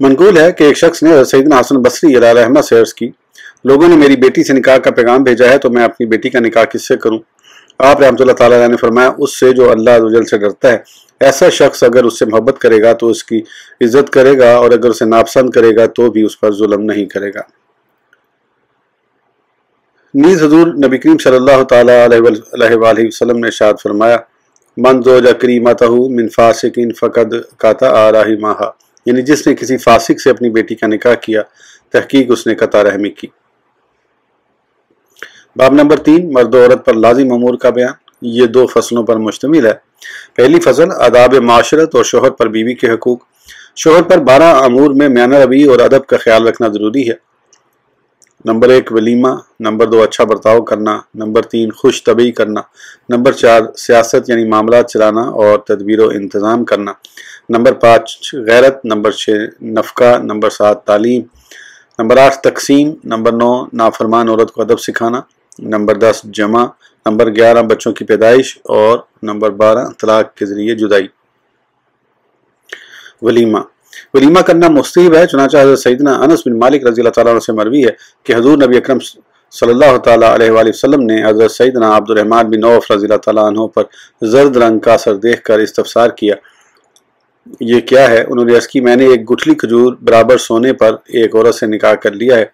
منقول ہے کہ ایک شخص نے سیدنا حسن بصری علیہ رحمہ سے عرض کی، لوگوں نے میری بیٹی سے نکاح کا پیغام بھیجا ہے تو میں اپنی بیٹی کا نکاح کس سے کروں؟ آپ رحمۃ اللہ تعالیٰ علیہ نے فرمایا، اس سے جو اللہ عز و جل سے ڈرتا ہے۔ ایسا شخص اگر اس سے محبت کرے گا تو اس کی عزت کرے گا، اور اگر اسے ناپسند کرے گا تو بھی اس پر ظلم نہیں کرے گا۔ نیز حضور نبی کریم صلی اللہ تعالیٰ علیہ وآلہ وسلم نے ارشاد فرمایا، من زوج کریمتہ من فاسق فقد قطع رحمہ، یعنی جس نے کسی فاسق سے اپنی بیٹی کا نکاح کیا، تحقیق اس نے قطع رحمی کی۔ باب نمبر 3، مرد و عورت پر لازم امور کا بیان۔ یہ 2 فصلوں پر مشتمل ہے۔ پہلی فصل آداب معاشرت اور شوہر پر بیوی کے حقوق۔ شوہر پر 12 امور میں میانہ روی اور ادب کا خیال رکھنا ضروری ہے۔ نمبر 1 ولیمہ، نمبر 2 اچھا برتاؤ کرنا، نمبر 3 خوش طبعی کرنا، نمبر 4 سیاست یعنی معاملات چلانا اور تدبیر و انتظام کرنا، نمبر 5 غیرت، نمبر 6 نفقہ، نمبر 7 تعلیم، نمبر 8 تقسیم، نمبر 9 نافرمان عورت کو ادب سکھانا، نمبر 10 جمع، نمبر 11 بچوں کی پیدائش، اور نمبر 12 طلاق کے ذریعے جدائی۔ ولیمہ کرنا مستحب ہے، چنانچہ حضرت سیدنا انس بن مالک رضی اللہ تعالیٰ عنہ سے مروی ہے کہ حضور نبی اکرم صلی اللہ تعالیٰ علیہ وآلہ وسلم نے حضرت سیدنا عبد الرحمن بن عوف رضی اللہ تعالیٰ عنہ پر زرد رنگ کا اثر دیکھ کر استفسار کیا، یہ کیا ہے؟ انہوں نے عرض کی، میں نے ایک گٹھلی کھجور برابر سونے پر ایک عورت سے نکاح کر لیا ہے۔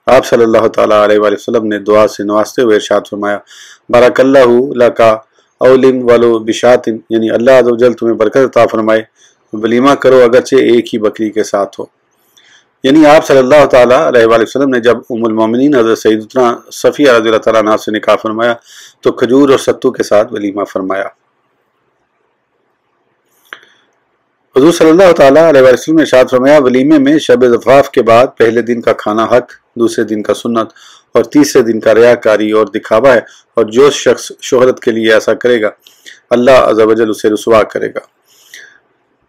آپ صلی اللہ تعالیٰ علیہ وآلہ وسلم نے دعا سے نوازتے ہوئے ارشاد فرمایا، بارک اللہ لکا اولم ولو بشات، یعنی اللہ عز و جل تمہیں برکت عطا فرمائے، ولیمہ کرو اگرچہ ایک ہی بکری کے ساتھ ہو۔ یعنی آپ صلی اللہ تعالیٰ علیہ وآلہ وسلم نے جب ام المومنین حضرت سیدتنا صفیہ رضی اللہ تعالیٰ عنہ سے نکاح فرمایا تو کھجور اور ستو کے ساتھ ولیمہ فرمایا۔ حضور صلی اللہ تعالیٰ علیہ وسلم نے ارشاد فرمایا، ولیمے میں شب زفاف کے بعد پہلے دن کا کھانا حق، دوسرے دن کا سنت، اور تیسرے دن کا ریاکاری اور دکھاوا ہے، اور جو شخص شہرت کے لیے ایسا کرے گا اللہ عز و جل اسے رسوا کرے گا۔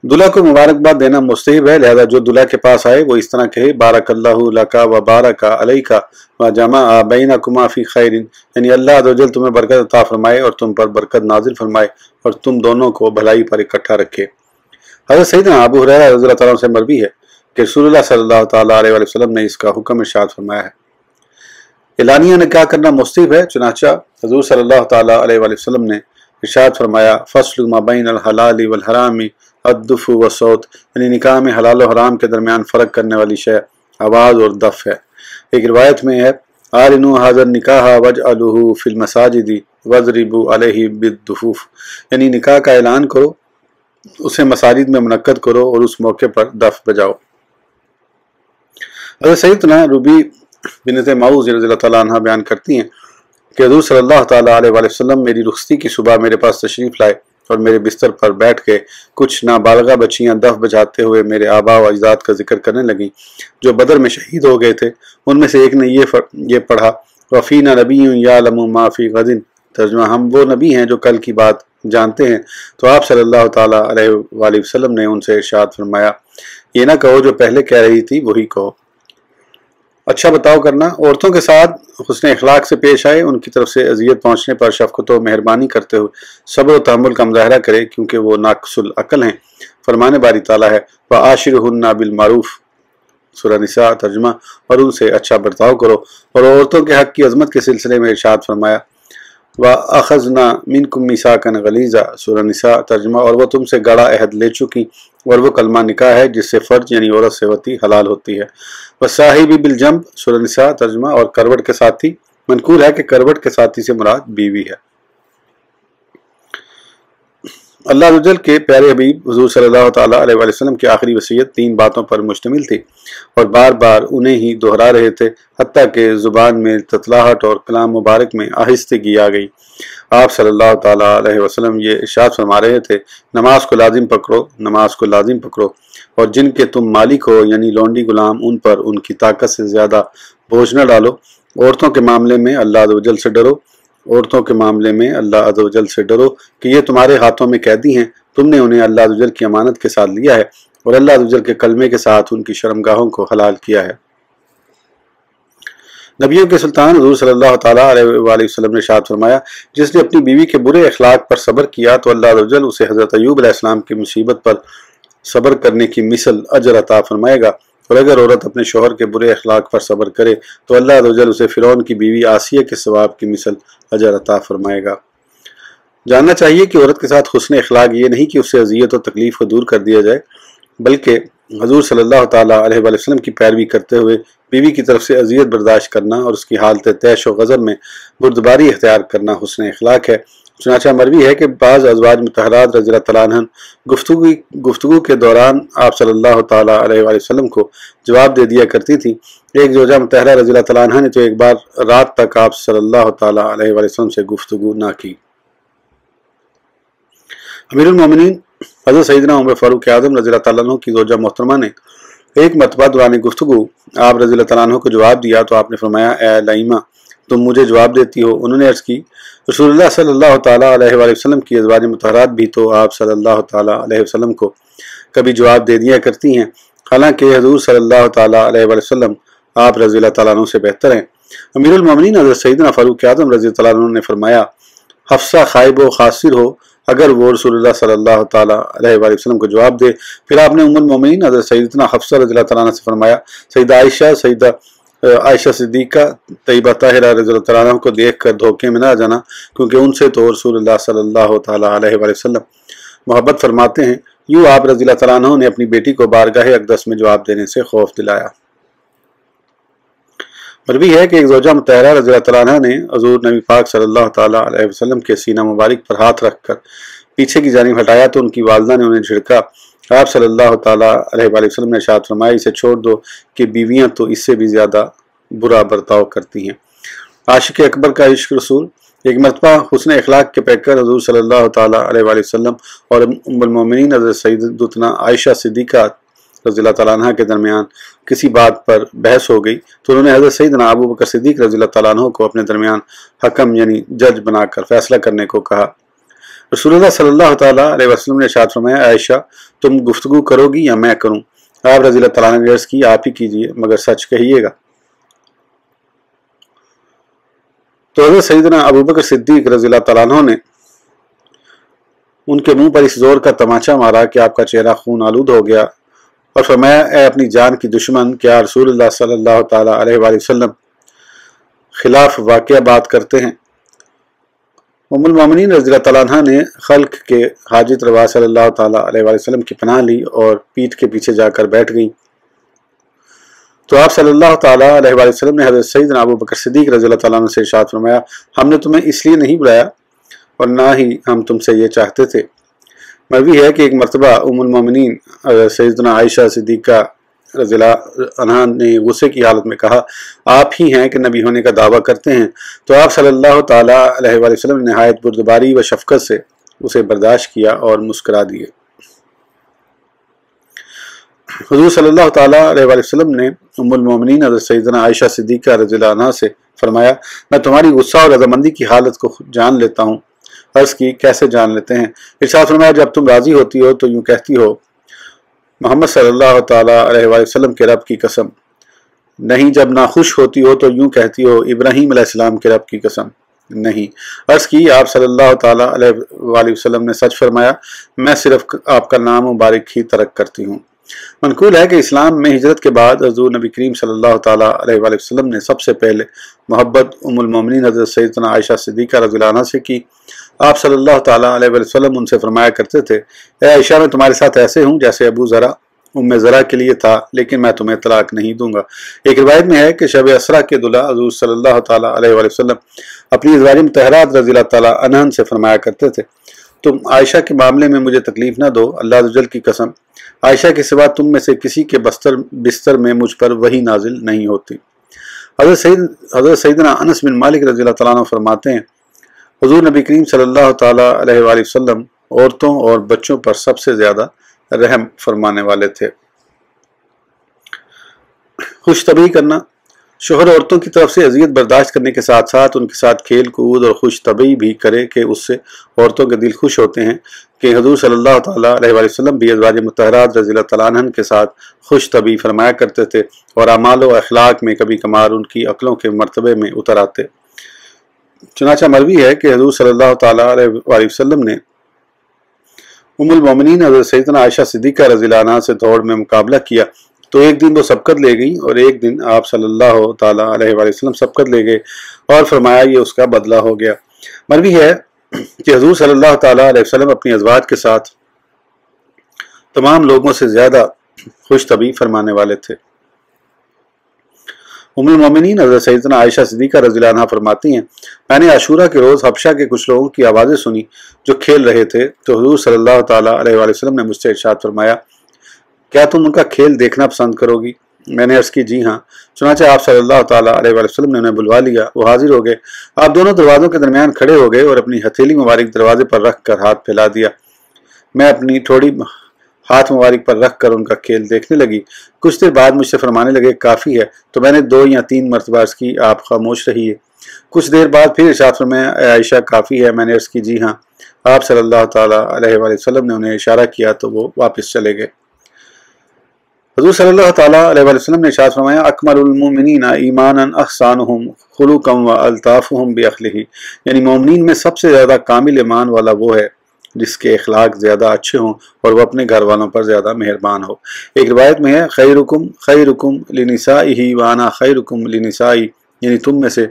دلہا کو مبارکباد دینا مستحب ہے، لہذا جو دلہا کے پاس آئے وہ اس طرح کہے، بارک اللہ لکا و بارک علیکا و جمع بینکما فی خیر، یعنی اللہ عز و جل تمہیں برکت عطا فرمائے اور تم پر برکت نازل فرمائے اور تم دونوں کو بھلائی پر اکٹھا رکھے۔ حضرت سیدنا ابو ہریرہ رضی اللہ تعالیٰ عنہ سے مروی ہے کہ رسول اللہ صلی اللہ تعالیٰ علیہ وآلہ وسلم نے اس کا حکم ارشاد فرمایا ہے۔ اعلانیہ نکاح کرنا مستحب ہے، چنانچہ حضور صلی اللہ تعالیٰ علیہ وآلہ وسلم نے ارشاد فرمایا، فصل ما بین الحلال والحرام الدف والصوت، یعنی نکاح میں حلال و حرام کے درمیان فرق کرنے والی شے آواز اور دف ہے۔ ایک روایت میں ہے، آرنوا ھذا النکاح واجعلوہ فی المساجد واضربوا علیہ بالدفوف، یعنی نکاح کا اعلان کرو، اسے مساجد میں منعقد کرو اور اس موقع پر دف بجاؤ۔ حضرت سیدنا ربی بنت معوذ رضی اللہ تعالیٰ عنہ بیان کرتی ہیں کہ حضور صلی اللہ تعالیٰ علیہ وآلہ وسلم میری رخصتی کی صبح میرے پاس تشریف لائے اور میرے بستر پر بیٹھ کے کچھ نابالغہ بچیاں دف بجاتے ہوئے میرے آبا و اجداد کا ذکر کرنے لگیں جو بدر میں شہید ہو گئے تھے۔ ان میں سے ایک نے یہ پڑھا، وفینا نبی یعلم ما فی غد، ترجمہ ہم وہ نبی ہیں جو کل کی بات جانتے ہیں۔ تو آپ صلی اللہ تعالیٰ علیہ وآلہ وسلم نے ان سے ارشاد فرمایا، یہ نہ کہو جو پہلے کہہ رہی تھی وہی کہو۔ اچھا بتاؤ کرنا، عورتوں کے ساتھ حسن اخلاق سے پیش آئے، ان کی طرف سے اذیت پہنچنے پر شفقت و مہربانی کرتے ہوئے صبر و تحمل کا مظاہرہ کرے، کیونکہ وہ ناقص العقل ہیں۔ فرمان باری تعالیٰ ہے، وَعَاشِرْهُنَّ بِالْمَعْرُوفِ، سورہ نساء، ترجمہ، اور ان سے اچھا برتاؤ کرو۔ اور عورتوں کے حق کی عظمت کے سلسلے میں ارشاد فرمایا، وَأَخَذْنَا مِنْكُمْ مِيثَاقًا غَلِيظًا، سورہ نساء، ترجمہ، اور وہ تم سے گاڑا عہد لے چکی، اور وہ کلمہ نکاح ہے جس سے فرج یعنی عورت سے وطی حلال ہوتی ہے۔ وَالصَّاحِبِ بِالْجَنْبِ، سورہ نساء، ترجمہ، اور کروٹ کے ساتھی۔ منقول ہے کہ کروٹ کے ساتھی سے مراد بیوی ہے۔ اللہ عز و جل کے پیارے حبیب حضور صلی اللہ تعالیٰ علیہ وآلہ وسلم کی آخری وصیت 3 باتوں پر مشتمل تھی اور بار بار انہیں ہی دہرا رہے تھے، حتیٰ کہ زبان میں تتلاہٹ اور کلام مبارک میں آہستگی آ گئی۔ آپ صلی اللہ تعالیٰ علیہ وسلم یہ ارشاد فرما رہے تھے، نماز کو لازم پکڑو، نماز کو لازم پکڑو، اور جن کے تم مالک ہو یعنی لونڈی غلام، ان پر ان کی طاقت سے زیادہ بوجھ نہ ڈالو۔ عورتوں کے معاملے میں اللہ عز و جل سے ڈرو، عورتوں کے معاملے میں اللہ عز و جل سے ڈرو کہ یہ تمہارے ہاتھوں میں قیدی ہیں، تم نے انہیں اللہ عز و جل کی امانت کے ساتھ لیا ہے اور اللہ عز و جل کے کلمے کے ساتھ ان کی شرمگاہوں کو حلال کیا ہے۔ نبیوں کے سلطان حضور صلی اللہ تعالیٰ علیہ وآلہ وسلم نے ارشاد فرمایا، جس نے اپنی بیوی کے برے اخلاق پر صبر کیا تو اللہ عز و جل اسے حضرت ایوب علیہ السلام کی مصیبت پر صبر کرنے کی مثل اجر عطا فرمائے گا۔ اور اگر عورت اپنے شوہر کے برے اخلاق پر صبر کرے تو اللہ عز و جل اسے فرعون کی بیوی آسیہ کے ثواب کی مثل اجر عطا فرمائے گا۔ جاننا چاہیے کہ عورت کے ساتھ حسن اخلاق یہ نہیں کہ اس سے اذیت و تکلیف کو دور کر دیا جائے، بلکہ حضور صلی اللہ تعالیٰ علیہ وآلہ وسلم کی پیروی کرتے ہوئے بیوی کی طرف سے اذیت برداشت کرنا اور اس کی حالت طیش و غضب میں بردباری اختیار کرنا حسن اخلاق ہے۔ چنانچہ مروی ہے کہ بعض ازواج مطہرات رضی اللہ تعالیٰ عنہ گفتگو کے دوران آپ صلی اللہ تعالیٰ علیہ وآلہ وسلم کو جواب دے دیا کرتی تھی۔ ایک زوجہ مطہرہ رضی اللہ تعالیٰ عنہ نے تو ایک بار رات تک آپ صلی اللہ تعالیٰ علیہ وآلہ وسلم سے گفتگو نہ کی۔ امیر المومنین حضرت سیدنا عمر فاروق اعظم رضی اللہ تعالیٰ عنہ کی زوجہ محترمہ نے ایک مرتبہ دوران گفتگو آپ رضی اللہ تعالیٰ عنہ کو جواب دیا تو آپ نے فرمایا، اے لائمہ تم مجھے جواب دیتی ہو؟ انہوں نے عرض کی، رسول اللہ صلی اللہ تعالیٰ علیہ وآلہ وسلم کی ازواج مطہرات بھی تو آپ صلی اللہ تعالیٰ علیہ وسلم کو کبھی جواب دے دیا کرتی ہیں، حالانکہ حضور صلی اللہ تعالیٰ علیہ وآلہ وسلم آپ رضی اللہ تعالیٰ عنہ سے بہتر ہیں۔ امیر المومنین حضرت سیدنا فاروق اعظم رضی اللہ عنہ نے فرمایا، حفصہ خائب و خاسر ہو اگر وہ رسول اللہ صلی اللہ تعالیٰ علیہ وآلہ وسلم کو جواب دے۔ پھر آپ نے ام المومنین حضرت سیدنا حفصہ رضی اللہ تعالیٰ عنہ سے فرمایا، سیدہ عائشہ صدیقہ طیبہ طاہرہ رضی اللہ تعالیٰ عنہ کو دیکھ کر دھوکے میں نہ جانا، کیونکہ ان سے تو رسول اللہ صلی اللہ تعالیٰ علیہ وآلہ وسلم محبت فرماتے ہیں۔ یوں آپ رضی اللہ تعالیٰ عنہ نے اپنی بیٹی کو بارگاہ اقدس میں جواب دینے سے خوف دلایا۔ مروی ہے کہ ایک زوجہ مطہرہ رضی اللہ تعالیٰ عنہ نے حضور نبی پاک صلی اللہ تعالیٰ علیہ وسلم کے سینہ مبارک پر ہاتھ رکھ کر پیچھے کی جانب ہٹایا تو ان کی والدہ نے انہیں جھڑکا۔ آپ صلی اللہ تعالیٰ علیہ وآلہ وسلم نے ارشاد فرمایا، اسے چھوڑ دو کہ بیویاں تو اس سے بھی زیادہ برا برتاؤ کرتی ہیں۔ عاشق اکبر کا عشق رسول۔ ایک مرتبہ حسن اخلاق کے پیکر حضور صلی اللہ تعالیٰ علیہ وآلہ وسلم اور ام المومنین حضرت سیدتنا عائشہ صدیقہ رضی اللہ تعالیٰ عنہ کے درمیان کسی بات پر بحث ہو گئی تو انہوں نے حضرت سیدنا ابو بکر صدیق رضی اللہ تعالیٰ عنہ کو اپنے درمیان حکم یعنی جج بنا کر فیصلہ کرنے کو کہا۔ رسول اللہ صلی اللہ تعالیٰ علیہ وسلم نے ارشاد فرمایا، عائشہ تم گفتگو کرو گی یا میں کروں؟ آپ رضی اللہ تعالیٰ عنہ نے عرض کی، آپ ہی کیجئے مگر سچ کہیے گا۔ تو حضرت سیدنا ابو بکر صدیق رضی اللہ تعالیٰ عنہ نے ان کے منہ پر اس زور کا تماچا مارا کہ آپ کا چہرہ خون آلود ہو گیا اور فرمایا، اے اپنی جان کی دشمن، کیا رسول اللہ صلی اللہ تعالیٰ علیہ وآلہ وسلم خلاف واقعہ بات کرتے ہیں؟ ام المومنین رضی اللہ تعالیٰ عنہ نے خلق کے حاجت روا صلی اللہ تعالیٰ علیہ وآلہ وسلم کی پناہ لی اور پیٹھ کے پیچھے جا کر بیٹھ گئیں تو آپ صلی اللہ تعالیٰ علیہ وآلہ وسلم نے حضرت سیدنا ابو بکر صدیق رضی اللہ تعالیٰ عنہ سے ارشاد فرمایا، ہم نے تمہیں اس لیے نہیں بلایا اور نہ ہی ہم تم سے یہ چاہتے تھے۔ مروی ہے کہ ایک مرتبہ ام المومنین سیدنا عائشہ صدیقہ رضی اللہ عنہ نے غصے کی حالت میں کہا، آپ ہی ہیں کہ نبی ہونے کا دعویٰ کرتے ہیں؟ تو آپ صلی اللہ تعالیٰ علیہ وآلہ وسلم نے نہایت بردباری و شفقت سے اسے برداشت کیا اور مسکرا دیے۔ حضور صلی اللہ تعالیٰ علیہ وآلہ وسلم نے ام المومنین حضرت سیدنا عائشہ صدیقہ رضی اللہ عنہ سے فرمایا، میں تمہاری غصہ اور رضامندی کی حالت کو جان لیتا ہوں۔ عرض کی، کیسے جان لیتے ہیں؟ ارشاد فرمایا، جب تم راضی ہوتی ہو تو یوں کہتی ہو، محمد صلی اللہ تعالیٰ علیہ وآلہ وسلم کے رب کی قسم، نہیں جب ناخوش ہوتی ہو تو یوں کہتی ہو، ابراہیم علیہ السلام کے رب کی قسم، نہیں۔ عرض کی، آپ صلی اللہ تعالیٰ علیہ وآلہ وسلم نے سچ فرمایا، میں صرف آپ کا نام مبارک ہی ترک کرتی ہوں۔ منقول ہے کہ اسلام میں ہجرت کے بعد حضور نبی کریم صلی اللہ تعالیٰ علیہ وآلہ وسلم نے سب سے پہلے محبت ام المومنین حضرت سیدنا عائشہ صدیقہ رضی اللہ عنہ سے کی۔ آپ صلی اللہ تعالیٰ علیہ وآلہ وسلم ان سے فرمایا کرتے تھے، اے عائشہ میں تمہارے ساتھ ایسے ہوں جیسے ابو ذرا ام ذرا کے لیے تھا، لیکن میں تمہیں طلاق نہیں دوں گا۔ ایک روایت میں ہے کہ شب اسرا کے دلہا حضور صلی اللہ تعالیٰ علیہ وآلہ وسلم اپنی ازواج مطہرات رضی اللہ تعالیٰ عنہن سے فرمایا کرتے تھے، تم عائشہ کے معاملے میں مجھے تکلیف نہ دو، اللہ عز و جل کی قسم عائشہ کے سوا تم میں سے کسی کے بستر میں مجھ پر وحی نازل نہیں ہوتی۔ حضرت سیدنا انس بن مالک رضی اللہ تعالیٰ عنہ فرماتے ہیں، حضور نبی کریم صلی اللہ تعالیٰ علیہ وآلہ وسلم عورتوں اور بچوں پر سب سے زیادہ رحم فرمانے والے تھے۔ خوش طبعی کرنا، شوہر عورتوں کی طرف سے اذیت برداشت کرنے کے ساتھ ساتھ ان کے ساتھ کھیل کود اور خوش طبعی بھی کرے کہ اس سے عورتوں کے دل خوش ہوتے ہیں کہ حضور صلی اللہ تعالیٰ علیہ وآلہ وسلم بھی ازواج مطہرات رضی اللہ تعالیٰ عنہن کے ساتھ خوش طبعی فرمایا کرتے تھے اور اعمال و اخلاق میں کبھی کبھار ان کی عقلوں کے مرتبے میں اتر آتے۔ چنانچہ مروی ہے کہ حضور صلی اللہ تعالیٰ علیہ وآلہ وسلم نے ام المومنین حضرت سیدنا عائشہ صدیقہ رضی اللہ عنہ سے دوڑ میں مقابلہ کیا تو ایک دن وہ سبقت لے گئی اور ایک دن آپ صلی اللہ تعالیٰ علیہ وآلہ وسلم سبقت لے گئے اور فرمایا یہ اس کا بدلہ ہو گیا۔ مروی ہے کہ حضور صلی اللہ تعالیٰ علیہ وسلم اپنی ازواج کے ساتھ تمام لوگوں سے زیادہ خوش طبع فرمانے والے تھے۔ ام المومنین حضرت سیدنا عائشہ صدیقہ رضی اللہ عنہا فرماتی ہیں، میں نے عاشورہ کے روز حبشہ کے کچھ لوگوں کی آوازیں سنی جو کھیل رہے تھے، تو حضور صلی اللہ تعالیٰ علیہ وآلہ وسلم نے مجھ سے ارشاد فرمایا، کیا تم ان کا کھیل دیکھنا پسند کرو گی؟ میں نے عرض کی جی ہاں۔ چنانچہ آپ صلی اللہ تعالیٰ علیہ وآلہ وسلم نے انہیں بلوا لیا، وہ حاضر ہو گئے۔ آپ دونوں دروازوں کے درمیان کھڑے ہو گئے اور اپنی ہتھیلی مبارک دروازے پر رکھ کر ہاتھ پھیلا دیا۔ میں اپنی تھوڑی ہاتھ مبارک پر رکھ کر ان کا کھیل دیکھنے لگی۔ کچھ دیر بعد مجھ سے فرمانے لگے کافی ہے، تو میں نے 2 یا 3 مرتبہ عرض کی آپ خاموش رہیے۔ کچھ دیر بعد پھر ارشاد فرمایا اے عائشہ کافی ہے، میں نے عرض کی جی ہاں۔ آپ صلی اللہ تعالیٰ علیہ وآلہ وسلم نے انہیں اشارہ کیا تو وہ واپس چلے گئے۔ حضور صلی اللہ تعالیٰ علیہ وآلہ وسلم نے ارشاد فرمایا اکمل المؤمنین ایمانا احسانہم خلقا والطافہم باخلہ، یعنی مومنین میں سب سے زیادہ کامل ایمان والا وہ ہے جس کے اخلاق زیادہ اچھے ہوں اور وہ اپنے گھر والوں پر زیادہ مہربان ہو۔ ایک روایت میں ہے خیرکم لنسائہ وانا خیرکم لنسائی، یعنی تم میں سے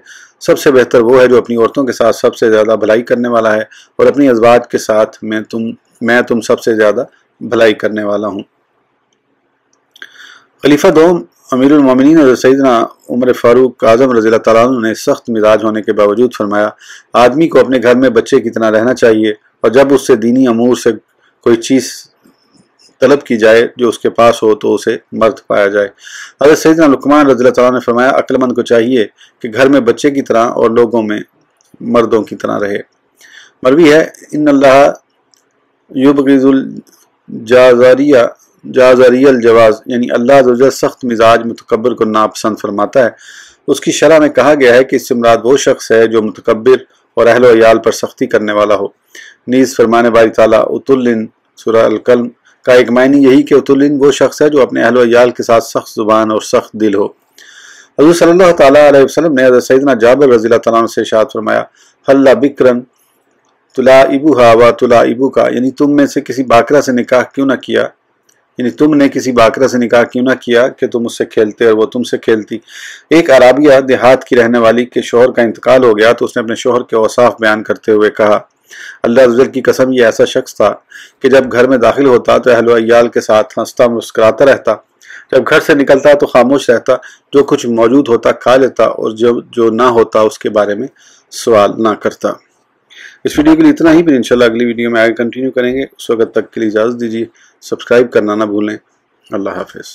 سب سے بہتر وہ ہے جو اپنی عورتوں کے ساتھ سب سے زیادہ بھلائی کرنے والا ہے، اور اپنی ازواج کے ساتھ میں تم سب سے زیادہ بھلائی کرنے والا ہوں۔ خلیفہ دوم امیر المومنین حضرت سیدنا عمر فاروق اعظم رضی اللہ تعالیٰ عنہ نے سخت مزاج ہونے کے باوجود فرمایا آدمی کو اپنے گھر میں بچے کی طرح رہنا چاہیے، اور جب اس سے دینی امور سے کوئی چیز طلب کی جائے جو اس کے پاس ہو تو اسے مرد پایا جائے۔ حضرت سیدنا لقمان رضی اللہ تعالیٰ نے فرمایا عقل مند کو چاہیے کہ گھر میں بچے کی طرح اور لوگوں میں مردوں کی طرح رہے۔ مروی ہے ان اللہ یبغض جازری الجواز، یعنی اللہ عز و جل سخت مزاج متکبر کو ناپسند فرماتا ہے۔ اس کی شرح میں کہا گیا ہے کہ اس سے مراد وہ شخص ہے جو متکبر اور اہل و عیال پر سختی کرنے والا ہو۔ نیز فرمان باری تعالیٰ اتلن سورہ القلم کا ایک معنی یہی کہ اتلن وہ شخص ہے جو اپنے اہل و عیال کے ساتھ سخت زبان اور سخت دل ہو۔ حضور صلی اللہ تعالیٰ علیہ وسلم نے حضرت سیدنا جابر رضی اللہ تعالیٰ عنہ سے ارشاد فرمایا حل بکرن تلاعبھا و تلاعبک، یعنی تم میں سے کسی باکرہ سے نکاح کیوں نہ کیا، یعنی تم نے کسی باکرہ سے نکاح کیوں نہ کیا کہ تم اس سے کھیلتے اور وہ تم سے کھیلتی۔ ایک عرابیہ دیہات کی رہنے والی کے شوہر کا انتقال ہو گیا تو اس نے اپنے شوہر کے اوصاف بیان کرتے ہوئے کہا اللہ عز و جل کی قسم یہ ایسا شخص تھا کہ جب گھر میں داخل ہوتا تو اہل و عیال کے ساتھ ہنستا مسکراتا رہتا، جب گھر سے نکلتا تو خاموش رہتا، جو کچھ موجود ہوتا کھا لیتا اور جو نہ ہوتا اس کے بارے میں سوال نہ کرتا۔ اس ویڈیو کے لیے اتنا ہی، پھر انشاءاللہ اگلی ویڈیو میں آگے کنٹینیو کریں گے۔ اس وقت تک کے لیے اجازت دیجیے، سبسکرائب کرنا نہ بھولیں۔ اللہ حافظ۔